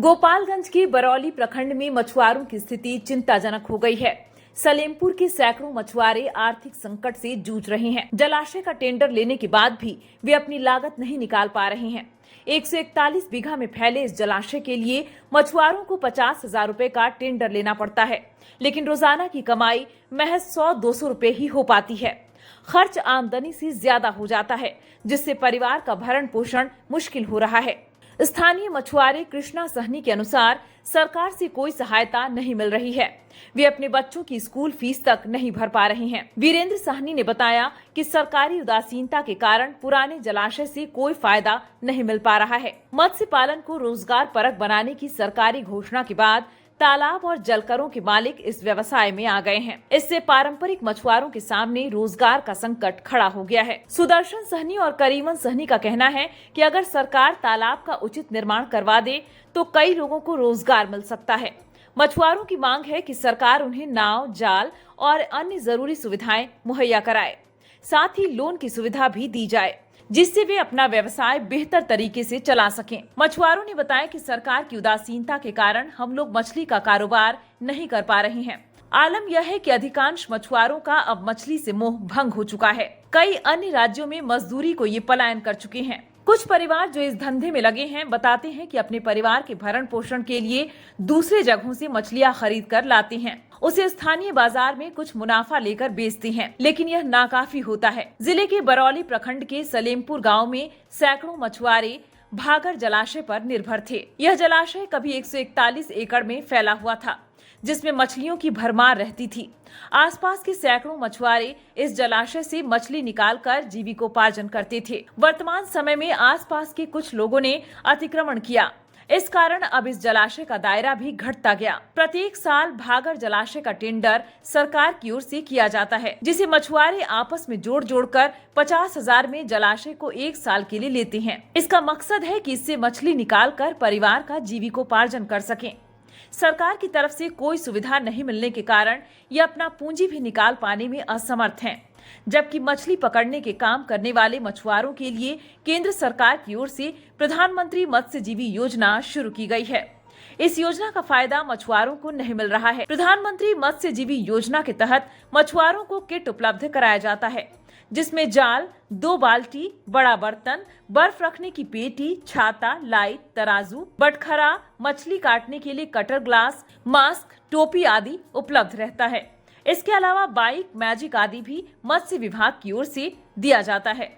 गोपालगंज के बरौली प्रखंड में मछुआरों की स्थिति चिंताजनक हो गई है। सलेमपुर के सैकड़ों मछुआरे आर्थिक संकट से जूझ रहे हैं। जलाशय का टेंडर लेने के बाद भी वे अपनी लागत नहीं निकाल पा रहे हैं। 141 बीघा में फैले इस जलाशय के लिए मछुआरों को 50,000 रुपए का टेंडर लेना पड़ता है, लेकिन रोजाना की कमाई महज 100-200 रुपए ही हो पाती है। खर्च आमदनी से ज्यादा हो जाता है, जिससे परिवार का भरण पोषण मुश्किल हो रहा है। स्थानीय मछुआरे कृष्णा सहनी के अनुसार सरकार से कोई सहायता नहीं मिल रही है। वे अपने बच्चों की स्कूल फीस तक नहीं भर पा रहे हैं। वीरेंद्र सहनी ने बताया कि सरकारी उदासीनता के कारण पुराने जलाशय से कोई फायदा नहीं मिल पा रहा है। मत्स्य पालन को रोजगार परक बनाने की सरकारी घोषणा के बाद तालाब और जलकरों के मालिक इस व्यवसाय में आ गए हैं। इससे पारंपरिक मछुआरों के सामने रोजगार का संकट खड़ा हो गया है। सुदर्शन सहनी और करीमन सहनी का कहना है कि अगर सरकार तालाब का उचित निर्माण करवा दे तो कई लोगों को रोजगार मिल सकता है। मछुआरों की मांग है कि सरकार उन्हें नाव, जाल और अन्य जरूरी सुविधाएं मुहैया कराए, साथ ही लोन की सुविधा भी दी जाए, जिससे वे अपना व्यवसाय बेहतर तरीके से चला सकें। मछुआरों ने बताया कि सरकार की उदासीनता के कारण हम लोग मछली का कारोबार नहीं कर पा रहे हैं। आलम यह है कि अधिकांश मछुआरों का अब मछली से मोह भंग हो चुका है। कई अन्य राज्यों में मजदूरी को ये पलायन कर चुके हैं। कुछ परिवार जो इस धंधे में लगे हैं बताते हैं कि अपने परिवार के भरण पोषण के लिए दूसरे जगहों से मछलियां खरीद कर लाते हैं, उसे स्थानीय बाजार में कुछ मुनाफा लेकर बेचते हैं, लेकिन यह नाकाफी होता है। जिले के बरौली प्रखंड के सलेमपुर गांव में सैकड़ों मछुआरे भागर जलाशय पर निर्भर थे। यह जलाशय कभी 141 एकड़ में फैला हुआ था, जिसमें मछलियों की भरमार रहती थी। आसपास के सैकड़ों मछुआरे इस जलाशय से मछली निकालकर जीविकोपार्जन करते थे। वर्तमान समय में आसपास के कुछ लोगों ने अतिक्रमण किया। इस कारण अब इस जलाशय का दायरा भी घटता गया। प्रत्येक साल भागर जलाशय का टेंडर सरकार की ओर से किया जाता है, जिसे मछुआरे आपस में जोड़ कर 50,000 में जलाशय को 1 साल के लिए लेते हैं। इसका मकसद है कि इससे मछली निकालकर परिवार का जीविकोपार्जन कर सकें। सरकार की तरफ से कोई सुविधा नहीं मिलने के कारण ये अपना पूंजी भी निकाल पाने में असमर्थ हैं, जबकि मछली पकड़ने के काम करने वाले मछुआरों के लिए केंद्र सरकार की ओर से प्रधानमंत्री मत्स्यजीवी योजना शुरू की गई है। इस योजना का फायदा मछुआरों को नहीं मिल रहा है। प्रधानमंत्री मत्स्यजीवी योजना के तहत मछुआरों को किट उपलब्ध कराया जाता है, जिसमें जाल, 2 बाल्टी, बड़ा बर्तन, बर्फ रखने की पेटी, छाता, लाइट, तराजू, बटखरा, मछली काटने के लिए कटर ग्लास, मास्क, टोपी आदि उपलब्ध रहता है। इसके अलावा बाइक, मैजिक आदि भी मत्स्य विभाग की ओर से दिया जाता है।